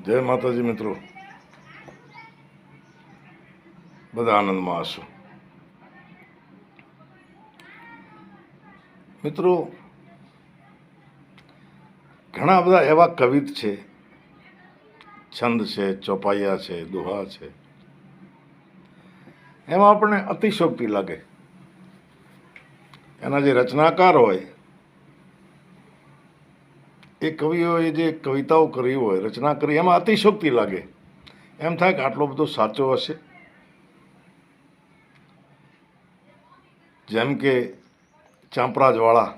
જય માતાજી મિત્રો, બધા આનંદમાં હશો. મિત્રો, ઘણા બધા એવા કવિત છે, છંદ છે, ચોપાઈયા છે, દોહા છે, એમાં આપણને અતિશોક્તિ લાગે. એના જે રચનાકાર હોય એ કવિઓએ જે કવિતાઓ કરી હોય, રચના કરી, એમાં અતિશોક્તિ લાગે. એમ થાય કે આટલો બધો સાચો હશે. જેમ કે ચાંપરાજવાળા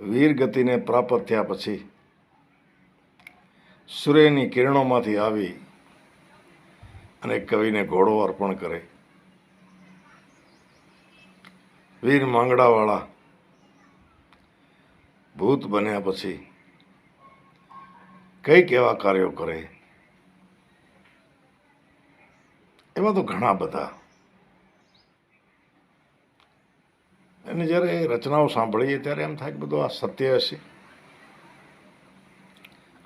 વીર ગતિને પ્રાપ્ત થયા પછી સૂર્યની કિરણોમાંથી આવી અને કવિને ઘોડો અર્પણ કરે. વીર માંગડાવાળા ભૂત બન્યા પછી કઈક એવા કાર્યો કરે. એવા તો ઘણા બધા. અને જ્યારે એ રચનાઓ સાંભળીએ ત્યારે એમ થાય કે બધું આ સત્ય હશે.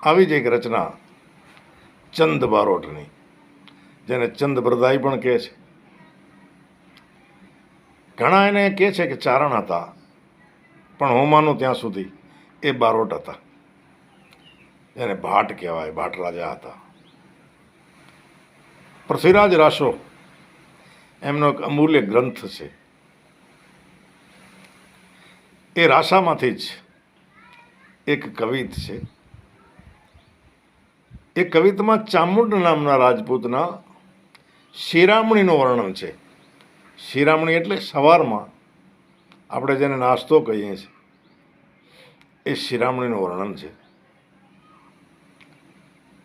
આવી જ એક રચના ચંદ બારોટની, જેને ચંદ બરદાઈ પણ કહે છે. ઘણા એને કહે છે કે ચારણ હતા, પણ હું માનું ત્યાં સુધી એ બારોટ હતા. એને ભાટ કહેવાય, ભાટ રાજા હતા. પૃથ્વીરાજ રાસો એમનો એક અમૂલ્ય ગ્રંથ છે. એ રાસામાંથી જ એક કવિત છે. એ કવિતમાં ચામુંડ નામના રાજપૂતના શિરામણીનું વર્ણન છે. શિરામણી એટલે સવારમાં આપણે જેને નાસ્તો કહીએ છીએ, એ શિરામણીનું વર્ણન છે.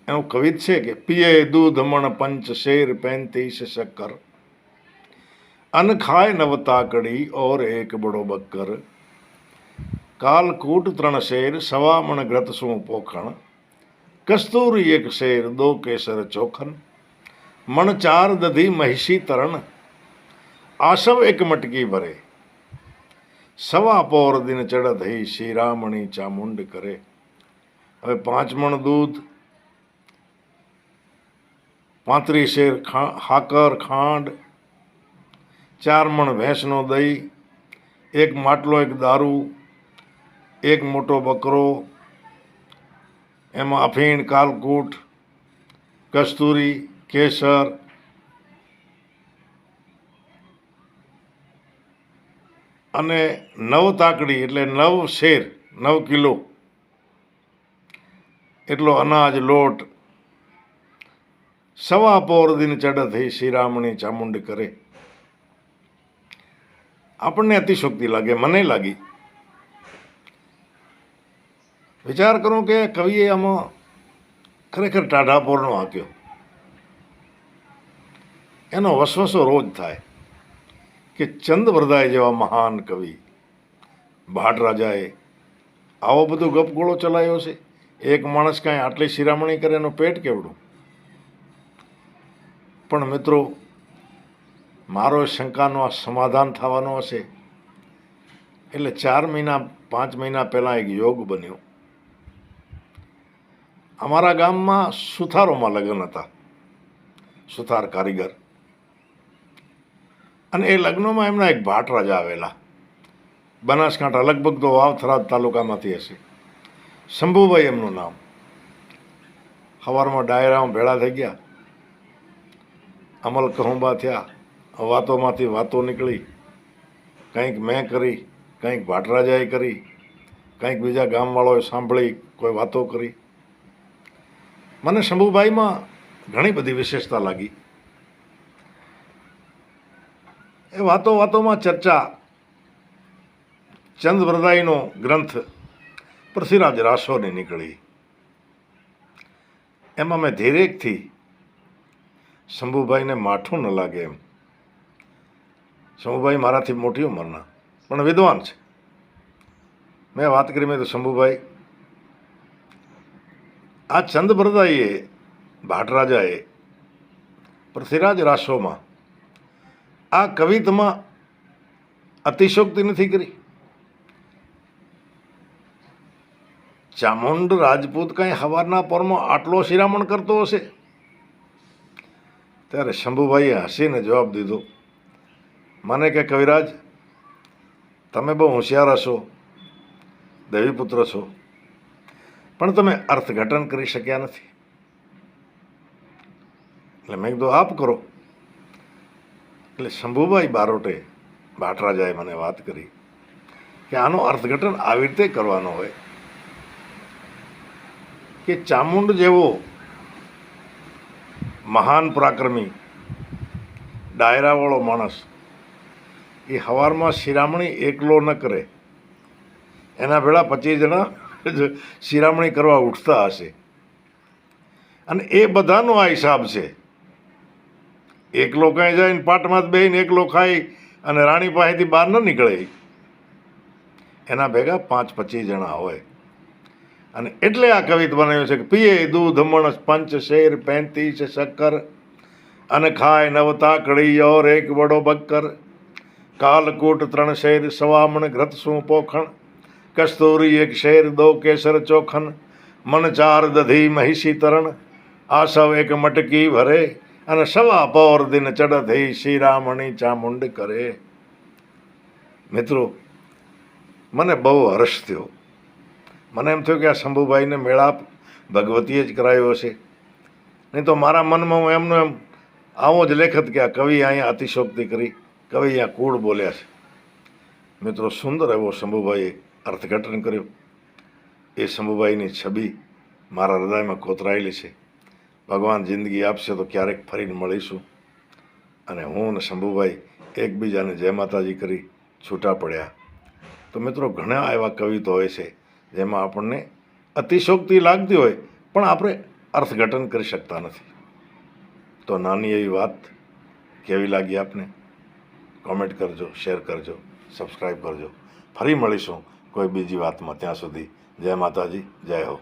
એનું કવિત છે કે પિયે દૂધ મણ પંચ શેર 35 શક્કર, અન ખાય નવ તાકડી ઓર એક બડો બક્કર, કાલકૂટ 3 શેર 1.25 મણ ગ્રત શું પોખણ, કસ્તુરી 1 શેર 2 કેસર ચોખન, મણ 4 દધી મહિષી તરણ, આશવ 1 મટકી ભરે, 1.25 પોર દિન ચડત હી શિરામણી ચામુંડ કરે. હવે 5 મણ દૂધ, 35 શેર હાકર ખાંડ, 4 મણ ભેંસનો દહીં, 1 માટલો 1 દારૂ, 1 મોટો બકરો, એમાં અફીણ, કાલકૂટ, કસ્તુરી, કેસર, અને 9 તાકડી એટલે 9 શેર, 9 કિલો એટલો અનાજ, લોટ, 1.25 પોર દિન ચડત હી શિરામણી ચામુંડ કરે. આપણને અતિશોક્તિ લાગે, મને લાગી. વિચાર કરો કે કવિએ આમાં ખરેખર ટાઢાપોરનો હાંક્યો. એનો વસવસો રોજ થાય કે ચંદ વરદાય જેવા મહાન કવિ ભાટ રાજાએ આવો બધો ગપગોળો ચલાવ્યો છે. એક માણસ કાંઈ આટલી શિરામણી કરે, એનું પેટ કેવડું. પણ મિત્રો, મારો શંકાનો આ સમાધાન થવાનો હશે એટલે 4 મહિના 5 મહિના પહેલાં એક યોગ બન્યો. અમારા ગામમાં સુથારોમાં લગ્ન હતા, સુથાર કારીગર. અને એ લગ્નમાં એમના એક ભાટ રાજા આવેલા, બનાસકાંઠા, લગભગ તો વાવ થરાદ તાલુકામાંથી હશે. શંભુભાઈ એમનું નામ. સવારમાં ડાયરામાં ભેળા થઈ ગયા, અમલ કહુંબા થયા, વાતોમાંથી વાતો નીકળી. કંઈક મેં કરી, કંઈક ભાટરાજાએ કરી, કંઈક બીજા ગામવાળાઓએ સાંભળી, કોઈ વાતો કરી. મને શંભુભાઈમાં ઘણી બધી વિશેષતા લાગી. એ વાતોમાં ચર્ચા ચંદ વરદાઈનો ગ્રંથ પૃથ્વીરાજ રાસોની નીકળી. એમાં મેં ધીરેકથી શંભુભાઈને માઠું ન લાગે એમ. શંભુભાઈ મારાથી મોટી ઉંમરના પણ વિદ્વાન છે. મેં વાત કરી, મેં તો શંભુભાઈ, આ ચંદ બરદાઈએ, ભાટરાજાએ પૃથ્વીરાજ રાસોમાં આ કવિતમાં અતિશોક્તિ નથી કરી. ચામુંડ રાજપૂત કાંઈ હવારના પોરમાં આટલો શિરામણ કરતો હશે? ત્યારે શંભુભાઈએ હસીને જવાબ દીધો, મને કે કવિરાજ, તમે બહુ હોશિયાર હશો, દેવીપુત્ર છો, પણ તમે અર્થઘટન કરી શક્યા નથી. એટલે મેં કીધું આપ કરો. એટલે શંભુભાઈ બારોટે બાટરાજાએ મને વાત કરી કે આનો અર્થઘટન આવી રીતે કરવાનો હોય કે ચામુંડ જેવો મહાન પરાક્રમી ડાયરાવાળો માણસ એ હવારમાં શિરામણી એકલો ન કરે, એના ભેળા 25 જણા શિરામણી કરવા ઉઠતા હશે, અને એ બધાનો આ હિસાબ છે. એકલો કાંઈ જાય ને પાટમાં જ બેહીને એકલો ખાઈ અને રાણી પાસેથી બહાર ન નીકળે. એના ભેગા 25 જણા હોય. અને એટલે આ કવિત બનાવ્યું છે કે પીએ દૂધ મણસ પંચ શેર 35 શક્કર, અને ખાય 9 તાકડી ઓર 1 વડો બક્કર, કાલકૂટ 3 શેર 1.25 મણ ઘૃત શું પોખણ, કસ્તુરી 1 શેર 2 કેસર ચોખન, મન 4 દધી મહિષી તરણ, આસવ 1 મટકી ભરે, અને 1.25 પૌર દિન ચડત શિરામણી ચામુંડ કરે. મિત્રો, મને બહુ હર્ષ થયો. મને એમ થયું કે આ શંભુભાઈને મેળાપ ભગવતીએ જ કરાયો હશે, નહીં તો મારા મનમાં હું એમનો એમ આવો જ લેખત કે આ કવિ અહીંયા અતિશોક્તિ કરી, કવિ અહીંયા કૂળ બોલ્યા છે. મિત્રો, સુંદર એવો શંભુભાઈએ અર્થઘટન કર્યું. એ શંભુભાઈની છબી મારા હૃદયમાં કોતરાયેલી છે. ભગવાન જિંદગી આપશે તો ક્યારેક ફરીને મળીશું. અને હું અને શંભુભાઈ એકબીજાને જય માતાજી કરી છૂટા પડ્યા. તો મિત્રો, ઘણા એવા કવિતો હોય છે જેમાં આપણને અતિશોક્તિ લાગતી હોય, પણ આપણે અર્થઘટન કરી શકતા નથી. તો નાની એવી વાત કેવી લાગી આપને? કોમેન્ટ કરજો, શેર કરજો, સબસ્ક્રાઈબ કરજો. ફરી મળીશું કોઈ બીજી વાતમાં. ત્યાં સુધી જય માતાજી, જય હો.